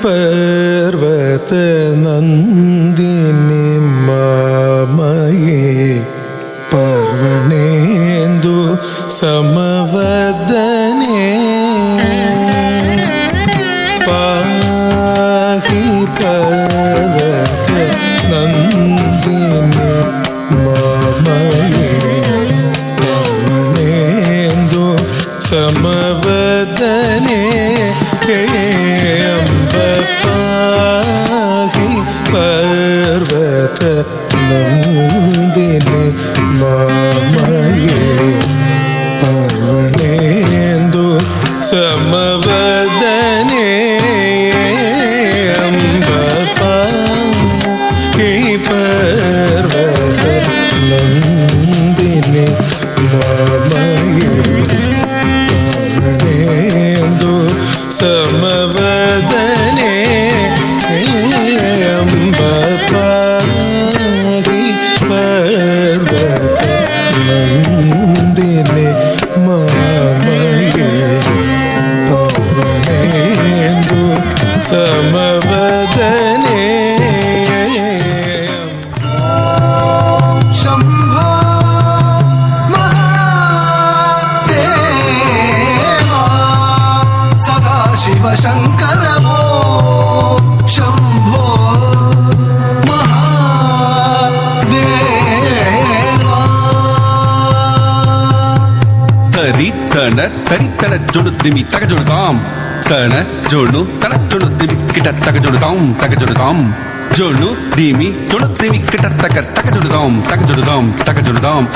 पर्वत नंदिनी मामये पर्वणेन्दु समवदने पाहि पर्वत नंदिनी मामये पर्वणेन्दु समवदने अम्ब पाहि पर्वत नंदिनी मामये पर्वणेन्दु समवदने अम्ब पाहि पर्वत नंदिनी मामये पर्वणेन्दु समवदने अम्ब पाहि पर्वत नंदिनी मामये पर्वणेन्दु समवदने शम्भो महादेवा सदा शिव शंकर शम्भो महादेवा तरी तन जुड़ुदिमि तक जुड़दाम तन जोड़नु तन जुड़ुदिमि किट तक जुड़दाम जोड़नु दीमी जुड़ुदिमि किट तक जुड़दाम तक जुड़दाम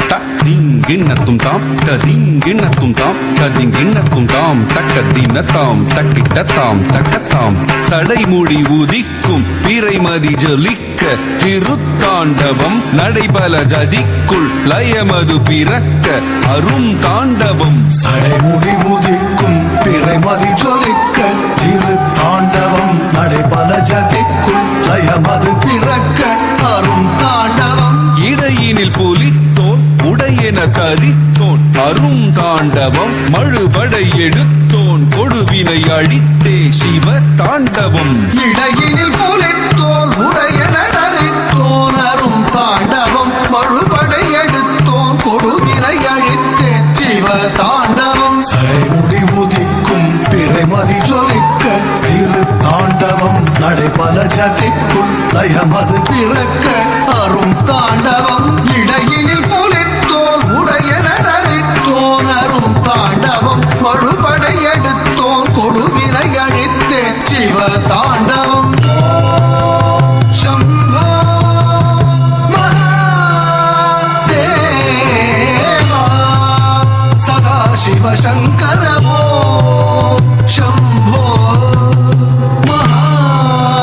ता दिंगिन तुम ताम तक दीन ताम तक ताम सडை மூடி ஊதிக்கும் பிறைமதி ஜொலிக்க திருத்தாண்டவம் நடைபல ஜதிக்குள் லயமது பிறக்க அரும் தாண்டவம் சடைமுடி உதிக்கும் பிறைமதி ஜொலிக்க திருத்தாண்டவம் நடைபல ஜதிக்குள் லயமது பிறக்க அரும் தாண்டவம் இடையினில் புலித்தோன் உடையென தரித்தோன் அரும் தாண்டவம் மழுபடை எடுத்தோன் கொடுவினை அழித்தே சிவ தாண்டவம் இடையினில் புலித்தோன் உடையென தரித்தோன் அரும் தாண்டவம் மழுபடை எடுத்தோன் கொடுவினை அழித்தே சிவ தாண்டவம் சடைமுடி உதிக்கும் பிறைமதி ஜொலிக்க திருத்தாண்டவம் நடைபல ஜதிக்குள் லயமது பிறக்க அரும் தாண்டவம் இடையினில் புலித்தோன் உடையென தரித்தோன் அரும் தாண்டவம் மழுபடை எடுத்தோன் கொடுவினை அழித்தே சிவ தாண்டவம் शम्भो महादेवा सदा Shiv Shankar Shambho Mahadeva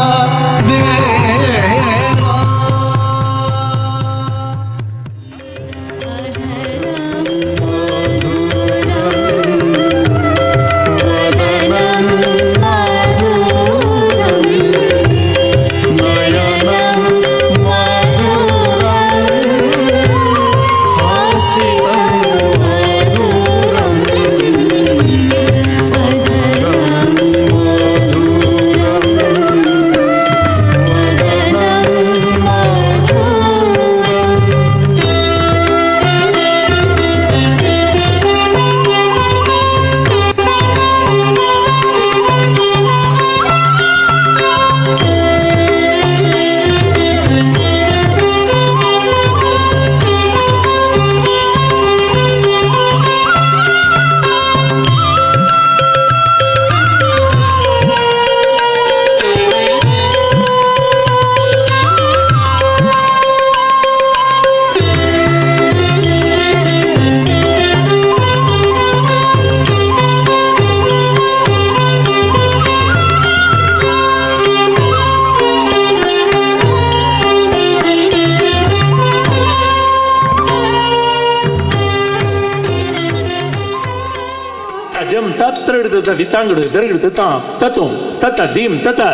Jam tatra the ditangdu dergdu tam tatum tata dim tata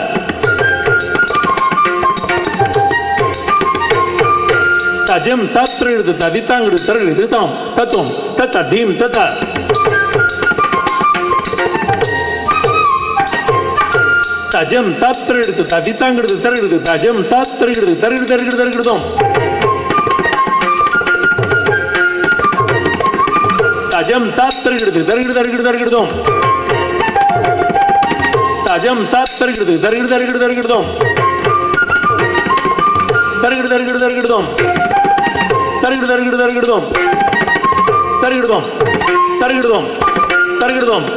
Tajam tatra the ditangdu dergdu tam tatum tata dim tata தஜம் தத்ரெடுத்து ததித்தாங்கிறது தருகிறது தஜம் தத்ரெடுத்து தருகிறது தருகிறது தருகிறதும் தஜம் தத்ரெடுத்து தருகிறது தருகிறது தருகிறதும் தஜம் தத்ரெடுத்து தருகிறது தருகிறது தருகிறதும் தருகிறது தருகிறது தருகிறதும் தருகிறது தருகிறது தருகிறதும் தருகிறதும் தருகிறதும் தருகிறதும்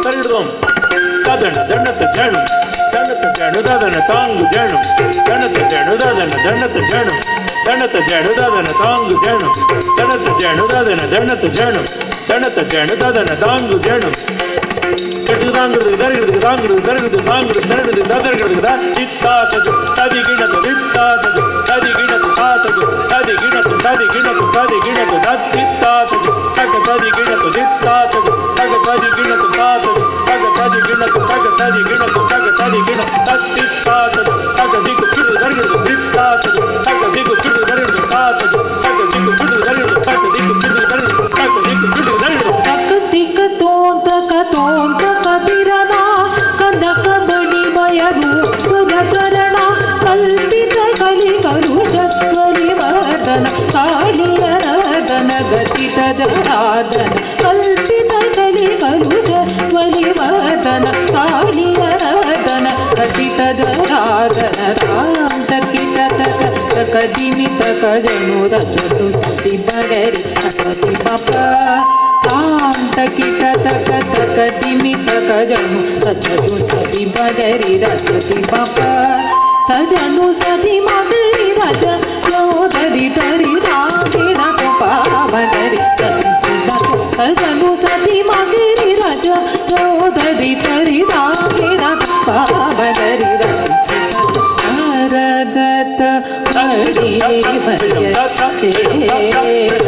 தருகிறதும் ததன தண்டத்த ஜனம் தண்டத்த ஜனு ததன தாங்கு ஜனம் தண்டத்த ஜனு ததன தண்டத்த ஜனம் தண்டத்த ஜனு ததன தாங்கு ஜனம் தண்டத்த ஜனு ததன தண்டத்த ஜனம் தண்டத்த ஜனு ததன தாங்கு ஜனம் தாங்கிறது தருகிறது தாங்கிறது தருகிறது தாங்கிறது தருகிறது தருகிறது சித்தா தது ததி கிணத்து சித்தா தது ததி கிணத்து தாத்தது ததி கிணத்து ததி கிணத்து ததி கிணத்து சித்தா தது தக ததி கிணத்து சித்தா தது தக ததி கிணத்து தாத்தது தக ததி கிணத்து தக ததி கிணத்து தக ததி கிணத்து சித்தா தது தக திக்கு கிடு தருகிறது சித்தா தது தக திக்கு கிடு தருகிறது தாத்தது தக திக்கு கிடு தருகிறது தக திக்கு கிடு தருகிறது தக திக்கு கிடு தருகிறது தக்க திக்க தோந்த கபிரனா கந்தಕ ಬಡಿ ಬಯರು ಪುರಚರಣ ಕಲ್ಪಿತ ಕಲಿ ಕರುಷತ್ವರಿ ವರ್ಧನ ಕಾಳಿಯರದನ ಗತಿತ ಜರಾದನ ಕಲ್ಪಿತ ಕಲಿ ಕರುಷತ್ವರಿ ವರ್ಧನ ಕಾಳಿಯರದನ ಗತಿತ ಜರಾದನ ರಾಮ ತಕಿತ ತಕ ದಿಮಿ ತಕ ಜನು ರಚತು ಸತಿ ಬಗರಿ ಸತಿ ಬಪ ತಾಂ ತಕಿಟ ತಕ ತಕ ದಿಮಿ ತಕ ಜನು ಸಚತು ಸತಿ ಬಗರಿ ರಚತಿ ಬಪ ತಜನು ಸತಿ ಮಗರಿ ರಚ ಯೋಧರಿ ತರಿ ರಾಗಿಣ ಕಪ ಬಗರಿ ತಜನು ಸತಿ ಮಗರಿ ರಚ ಯೋಧರಿ ತರಿ ರಾಗಿಣ ಕಪ ಬಗರಿ ರಗತ ಹರಿ ಭಯ ಮಣಿ ಭಯ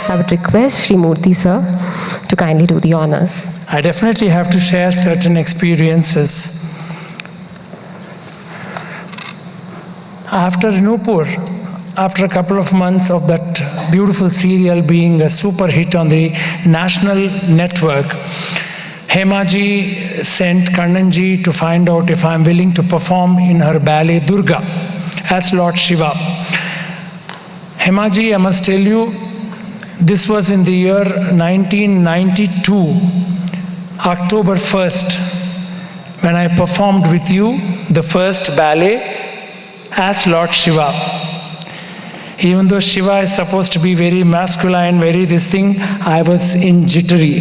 I would request Sri Murthy sir to kindly do the honors. I definitely have to share certain experiences. After Nupur, after a couple of months of that beautiful serial being a super hit on the national network, Hemaji sent Kannanji to find out if I am willing to perform in her ballet Durga as Lord Shiva. Hemaji, I must tell you, this was in the year 1992, October 1st, when I performed with you the first ballet as Lord Shiva. Even though Shiva is supposed to be very masculine, very this thing, I was in jittery.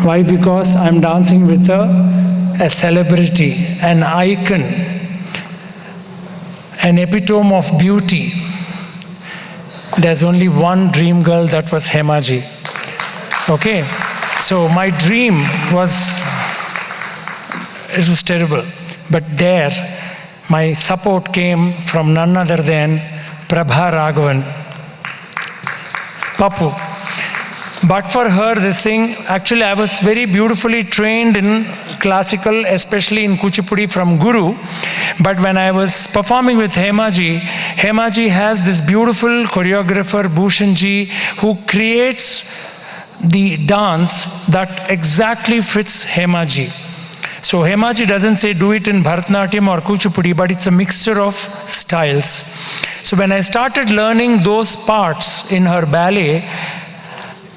Why? Because I'm dancing with a celebrity, an icon, an epitome of beauty. There's only one dream girl, that was Hemaji. Okay? So my dream was terrible. But there, my support came from none other than Prabha Raghavan, Papu. But for her, this thing, actually I was very beautifully trained in classical, especially in Kuchipudi from Guru. But when I was performing with Hemaji, Hemaji has this beautiful choreographer, Bhushanji, who creates the dance that exactly fits Hemaji. So Hemaji doesn't say do it in Bharatnatyam or Kuchipudi, but it's a mixture of styles. So when I started learning those parts in her ballet,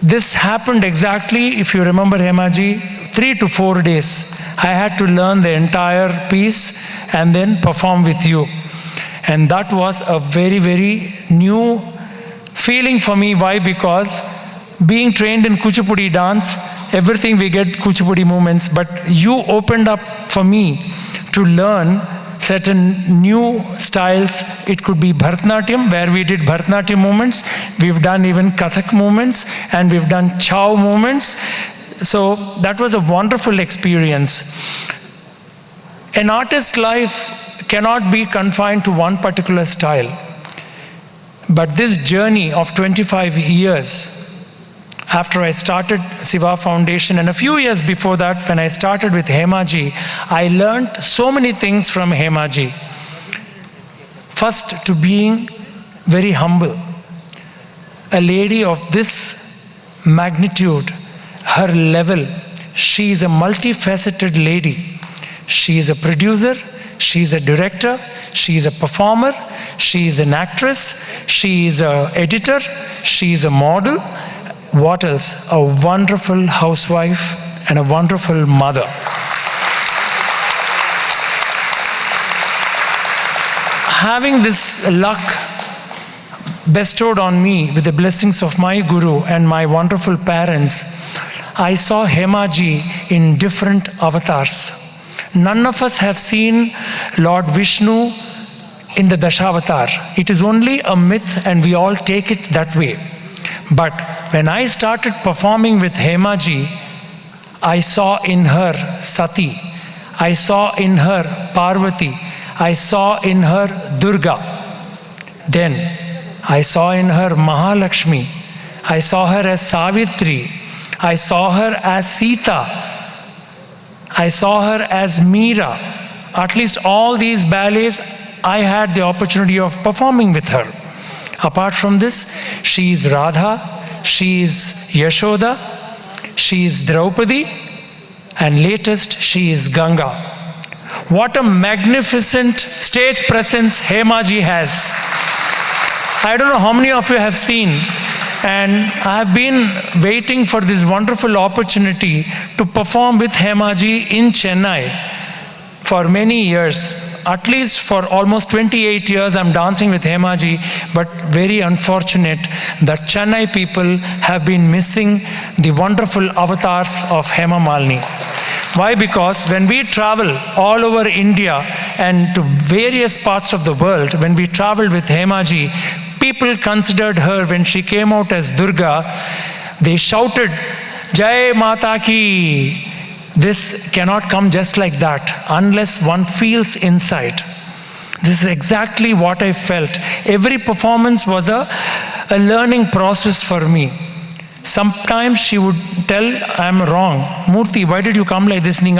this happened exactly, if you remember Hemaji, 3 to 4 days. I had to learn the entire piece and then perform with you. And that was a very, very new feeling for me. Why? Because being trained in Kuchipudi dance, everything we get Kuchipudi movements, but you opened up for me to learn certain new styles. It could be Bharatnatyam, where we did Bharatnatyam movements. We've done even Kathak movements, and we've done Chow movements. So that was a wonderful experience. An artist's life cannot be confined to one particular style. But this journey of 25 years, after I started Siva Foundation, and a few years before that, when I started with Hemaji, I learned so many things from Hemaji. First, to being very humble. A lady of this magnitude, her level, she is a multifaceted lady. She is a producer, she is a director, she is a performer, she is an actress, she is an editor, she is a model. What else? A wonderful housewife and a wonderful mother. Having this luck bestowed on me with the blessings of my Guru and my wonderful parents, I saw Hemaji in different avatars. None of us have seen Lord Vishnu in the Dashavatar. It is only a myth, and we all take it that way. But when I started performing with Hemaji, I saw in her Sati, I saw in her Parvati, I saw in her Durga. Then I saw in her Mahalakshmi, I saw her as Savitri, I saw her as Sita, I saw her as Meera. At least all these ballets, I had the opportunity of performing with her. Apart from this, she is Radha, she is Yashoda, she is Draupadi, and latest, she is Ganga. What a magnificent stage presence Hemaji has. I don't know how many of you have seen, and I've been waiting for this wonderful opportunity to perform with Hemaji in Chennai for many years. At least for almost 28 years I'm dancing with Hemaji, but very unfortunate that Chennai people have been missing the wonderful avatars of Hemamalini. Why? Because when we travel all over India and to various parts of the world, when we traveled with Hemaji, people considered her, when she came out as Durga, they shouted, Jai Mata Ki. This cannot come just like that unless one feels inside. This is exactly what I felt. Every performance was a learning process for me. Sometimes she would tell, I am wrong. Murthy, why did you come like this? I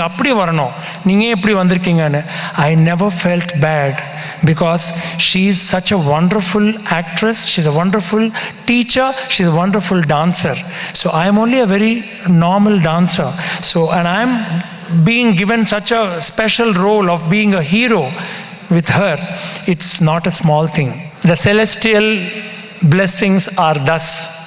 never felt bad because she is such a wonderful actress, she's a wonderful teacher, she's a wonderful dancer. So I am only a very normal dancer. So, and I am being given such a special role of being a hero with her. It's not a small thing. The celestial blessings are thus.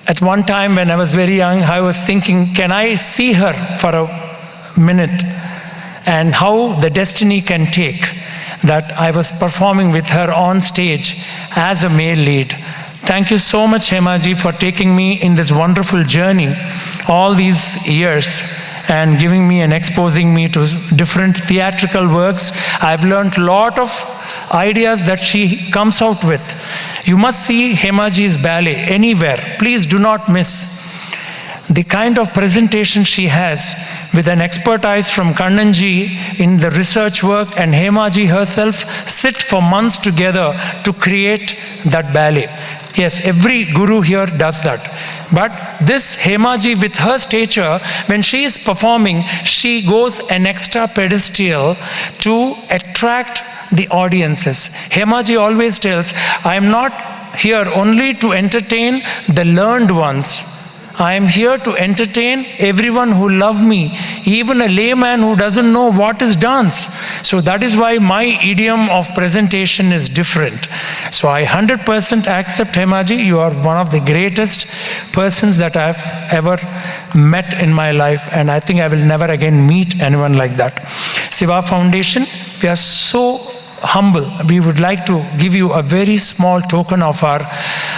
At one time when I was very young, I was thinking, can I see her for a minute? And how the destiny can take that I was performing with her on stage as a male lead. Thank you so much, Hemaji, for taking me in this wonderful journey all these years and giving me and exposing me to different theatrical works. I've learned a lot of ideas that she comes out with. You must see Hemaji's ballet anywhere. Please do not miss. The kind of presentation she has with an expertise from Kannanji in the research work, and Hemaji herself sit for months together to create that ballet. Yes, every guru here does that. But this Hemaji with her stature, when she is performing, she goes an extra pedestal to attract the audiences. Hemaji always tells, I am not here only to entertain the learned ones. I am here to entertain everyone who love me, even a layman who doesn't know what is dance. So that is why my idiom of presentation is different. So I 100% accept, Hemaji, you are one of the greatest persons that I have ever met in my life, and I think I will never again meet anyone like that. Siva Foundation, we are so humble. We would like to give you a very small token of our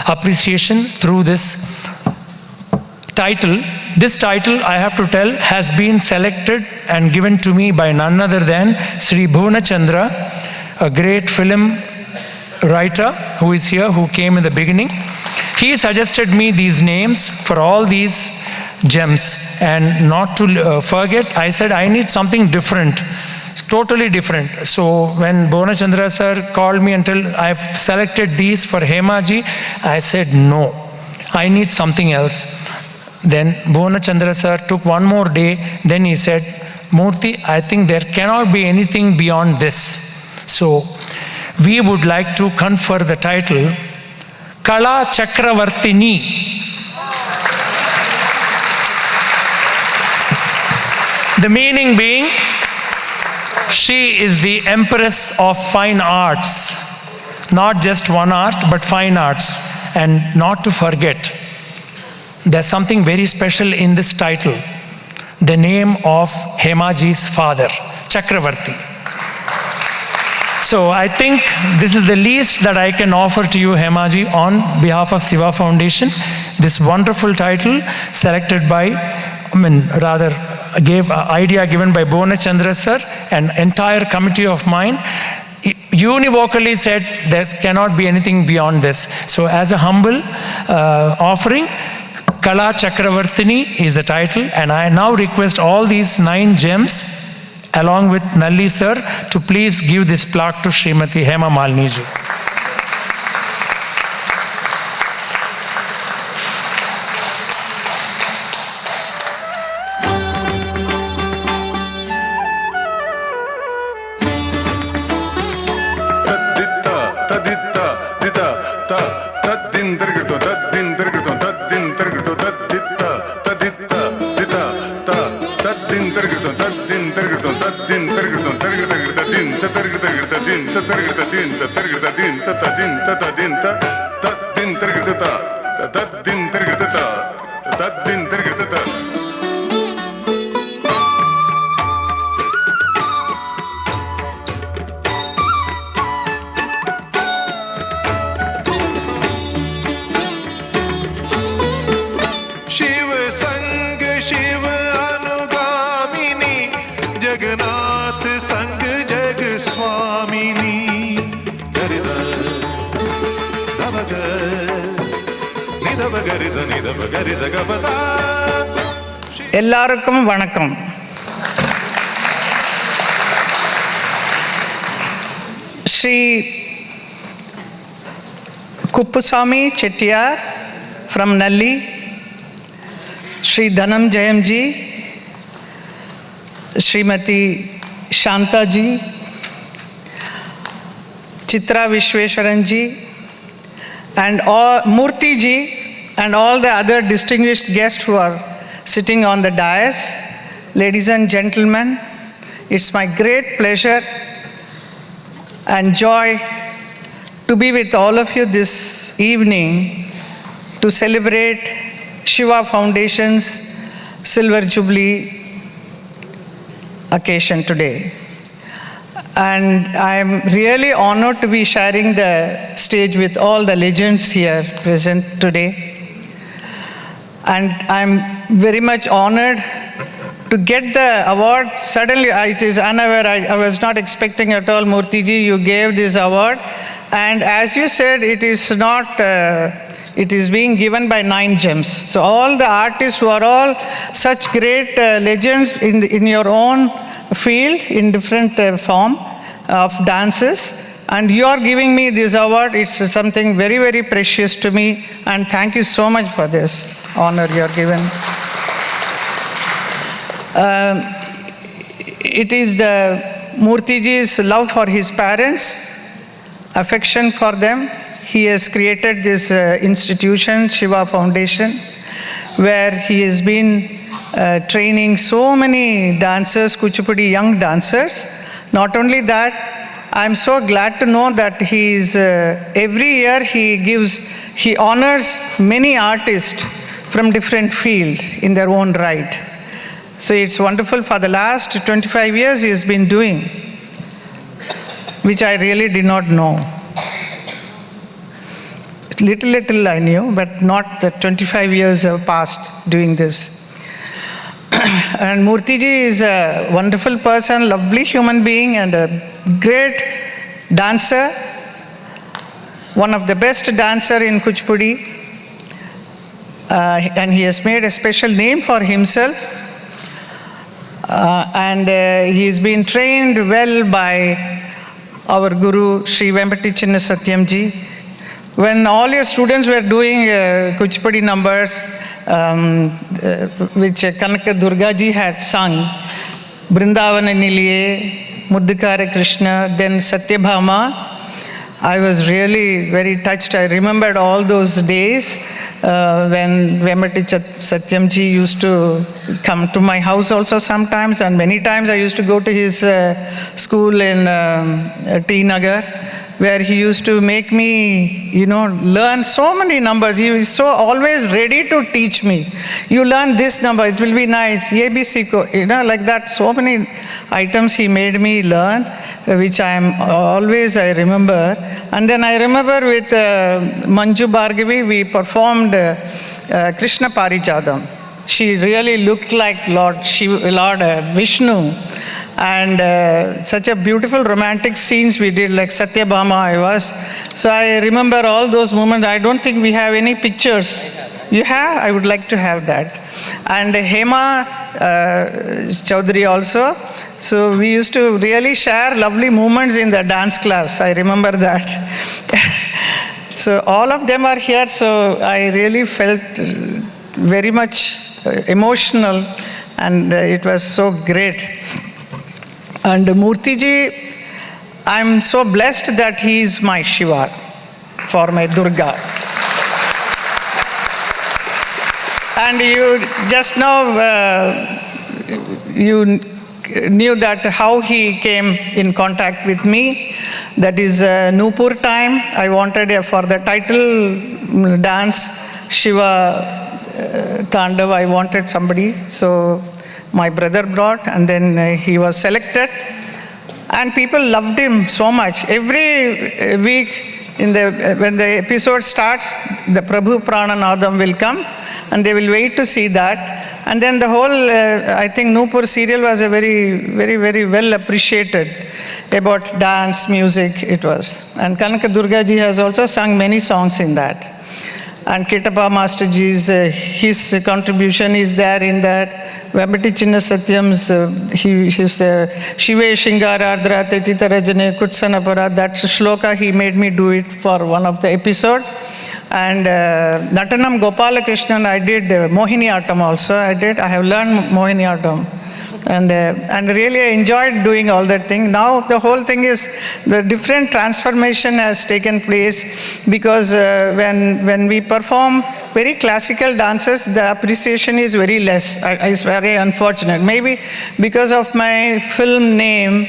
appreciation through this title, This title, I have to tell, has been selected and given to me by none other than Sri Bhuvana, a great film writer who is here, who came in the beginning. He suggested me these names for all these gems, and not to forget, I said I need something different, totally different. So when Bhuvana sir called me until I've selected these for Hemaji, I said no, I need something else. Then Bhuvana sir took one more day, then he said, Murthy, I think there cannot be anything beyond this. So we would like to confer the title Kala Chakravartini. The meaning being, she is the empress of fine arts. Not just one art, but fine arts. And not to forget, there's something very special in this title. The name of Hemaji's father, Chakravarti. So I think this is the least that I can offer to you, Hemaji, on behalf of Siva Foundation. This wonderful title selected by, idea given by Bhuvana sir, an entire committee of mine, univocally said there cannot be anything beyond this. So as a humble offering, Kala Chakravartini is the title, and I now request all these 9 gems along with Nalli sir to please give this plaque to Srimati Hemamalini ji. எல்லாருக்கும் வணக்கம். Sri Kuppusamy Chettiar from Nalli, Sri Dhanam Jayamji, Srimati Shantaji, Chitra Vishweswaranji, and all Murthy ji, and all the other distinguished guests who are sitting on the dais. Ladies and gentlemen, it's my great pleasure and joy to be with all of you this evening to celebrate Siva Foundation's Silver Jubilee occasion today. And I'm really honored to be sharing the stage with all the legends here present today. And I'm very much honored to get the award. Suddenly, it is unaware, I was not expecting at all, Murthy ji, you gave this award. And as you said, it is not, it is being given by 9 gems. So all the artists who are all such great legends in your own field, in different form of dances. And you are giving me this award. It's something very, very precious to me. And thank you so much for this honor you are given. It is the Murthy ji's love for his parents, affection for them. He has created this institution, Siva Foundation, where he has been training so many dancers, Kuchipudi young dancers. Not only that, I'm so glad to know that he is, every year he honors many artists from different fields in their own right. So it's wonderful. For the last 25 years he has been doing, which I really did not know. Little I knew, but not the 25 years have passed doing this. And Murtiji is a wonderful person, lovely human being, and a great dancer. One of the best dancer in Kuchipudi. And he has made a special name for himself. And he's been trained well by our Guru, Sri Vempati Chinna Satyamji. When all your students were doing Kuchipudi numbers, which Kanaka Durgaji had sung, Brindavana Niliye, Muddukare Krishna, then Satyabhama, I was really very touched. I remembered all those days when Vempati Satyamji used to come to my house also sometimes, and many times I used to go to his school in T Nagar, where he used to make me, learn so many numbers. He was so always ready to teach me. You learn this number, it will be nice. ABC, like that. So many items he made me learn, which I remember. And then I remember with Manju Bhargavi, we performed Krishna Parijadam. She really looked like Lord Vishnu. And such a beautiful romantic scenes we did, like Satyabhama I was. So I remember all those moments. I don't think we have any pictures. You have? I would like to have that. And Hema Chaudhary also. So we used to really share lovely moments in the dance class. I remember that. So all of them are here. So I really felt very much emotional, and it was so great. And Murtiji, I'm so blessed that he is my Shiva for my Durga. And you just now, you knew that how he came in contact with me. That is Nupur time. I wanted for the title dance, Shiva Tandav, I wanted somebody. So my brother brought, and then he was selected, and people loved him so much. Every week when the episode starts, the Prabhu Prananadam will come, and they will wait to see that. And then the whole, I think Nupur serial was a very, very, very well appreciated about dance, music it was. And Kanaka Durgaji has also sung many songs in that. And Ketapa Masterji's, his contribution is there in that. Vempati Chinna Satyam's, his Shive Shingara Ardra Tetita Rajane Kutsanapara, that shloka he made me do it for one of the episode. And Natanam Gopala Krishnan, I did Mohiniyattam also. I have learned Mohiniyattam. And really I enjoyed doing all that thing. Now the whole thing is, the different transformation has taken place, because when we perform very classical dances, the appreciation is very less. It's very unfortunate. Maybe because of my film name,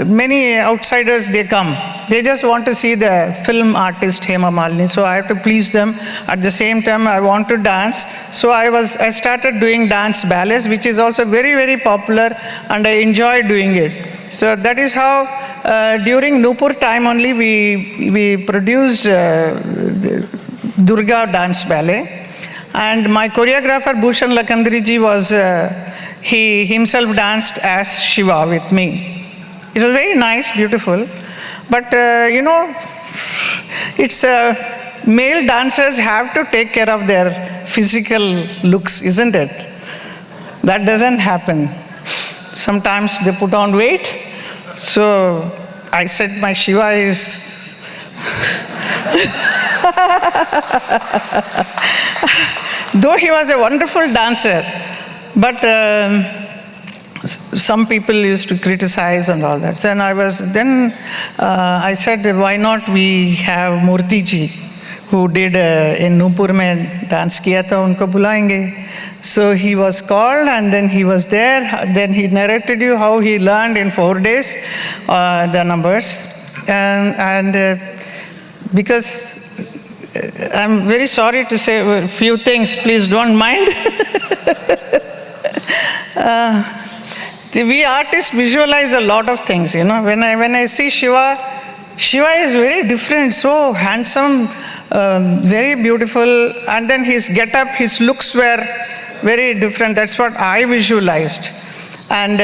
many outsiders, they come. They just want to see the film artist Hemamalini. So I have to please them. At the same time, I want to dance. So I started doing dance ballets, which is also very, very popular, and I enjoy doing it. So that is how during Nupur time only we produced Durga dance ballet. And my choreographer Bhushan Lakandriji was, he himself danced as Shiva with me. It was very nice, beautiful. But it's male dancers have to take care of their physical looks, isn't it? That doesn't happen. Sometimes they put on weight. So I said my Shiva is though he was a wonderful dancer, but some people used to criticize and all that. Then I said, why not we have Murtiji, who did in Nupur mein dance kiya tha, unko bulayenge. So he was called, and then he was there. Then he narrated you how he learned in 4 days the numbers. And because I'm very sorry to say a few things, please don't mind. We artists visualize a lot of things, When I see Shiva, Shiva is very different, so handsome, very beautiful, and then his get-up, his looks were very different. That's what I visualized. And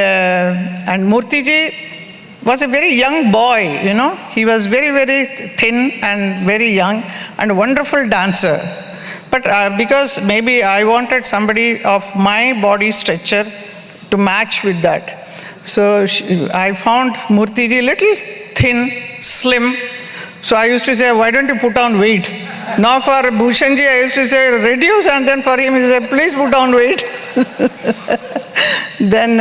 Murtiji was a very young boy, you know. He was very, very thin and very young and a wonderful dancer. But because maybe I wanted somebody of my body structure to match with that. So I found Murtiji little thin, slim. So I used to say, why don't you put on weight? Now for Bhushanji, I used to say, reduce, and then for him, he said, please put on weight. Then,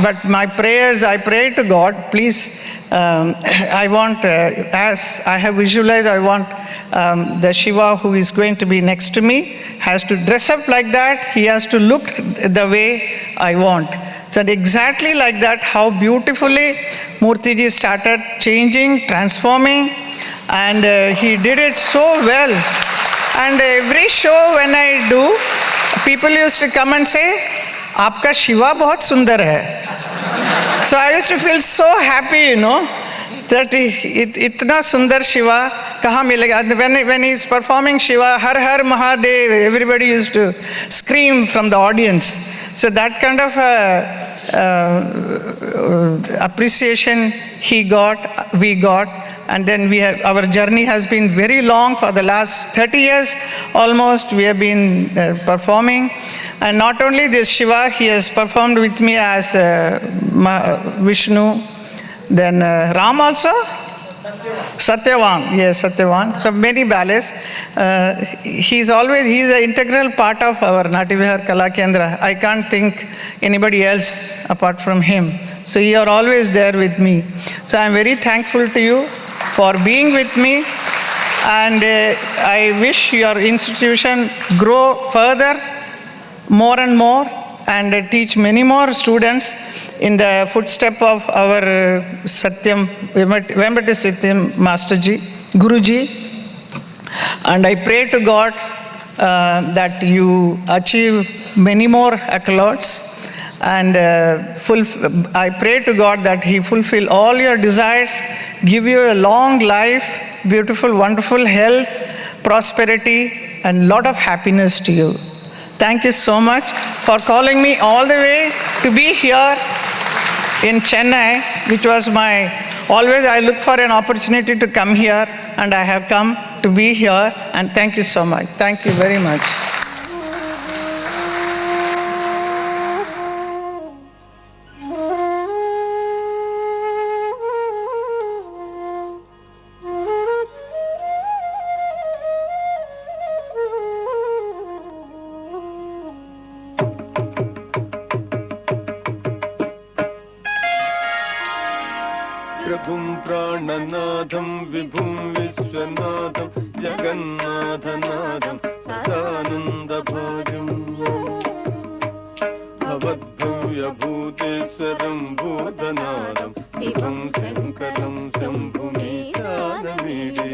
but my prayers, I pray to God, please, I want, as I have visualized, I want the Shiva who is going to be next to me has to dress up like that. He has to look the way I want. So exactly like that, how beautifully Murtiji started changing, transforming, and he did it so well. And every show when I do, people used to come and say, "Aapka Shiva bahut sundar hai." So I used to feel so happy, you know, that itna sundar Shiva kahan milega. When he's performing Shiva, Har Har Mahadev, everybody used to scream from the audience. So that kind of appreciation he got, we got. And then our journey has been very long. For the last 30 years almost, we have been performing. And not only this Shiva, he has performed with me as Vishnu, then Ram also? Satyavan, yes, Satyavan. So many ballets. He's an integral part of our Nativihar Kala Kendra. I can't think anybody else apart from him. So you are always there with me. So I'm very thankful to you for being with me, and I wish your institution grow further, more and more, and teach many more students in the footstep of our Satyam, Vembati Satyam Masterji, Guruji. And I pray to God that you achieve many more accolades. And I pray to God that He fulfill all your desires, give you a long life, beautiful, wonderful health, prosperity, and lot of happiness to you. Thank you so much for calling me all the way to be here in Chennai, which was always I look for an opportunity to come here, and I have come to be here, and thank you so much. Thank you very much. प्रभुं प्राणनाथं विभुं विश्वनाथं जगन्नाथनाथं सदानन्दभाजं भवद्भव्यभूतेश्वरं भूतनाथं शिवं शङ्करं शम्भुमीशानमीडे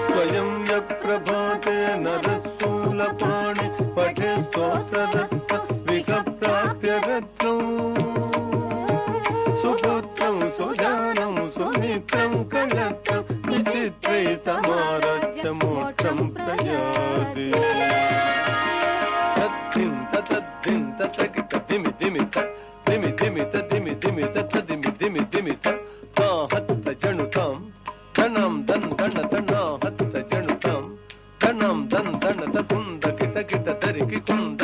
स्वयं यप्रभाते नरस्थूलपाणि पठे स्तोत्रदत्त विकप्राप्य रत्नम् सुपुत्रं सुजानं सुमित्रं कलत्रं विचित्रे समारच्य मोक्षं प्रयाति तद्धिं तद्धिं तत्तकित धिमि धिमि तत् धिमि धिमि तद्धिमि धिमि तद्धिमि धिमि धिमि तत् ता हत्त जनुतां धनं धन धन धना हत्त जनुतां धनं धन धन तकुन्द किट किट धरिकि कुन्द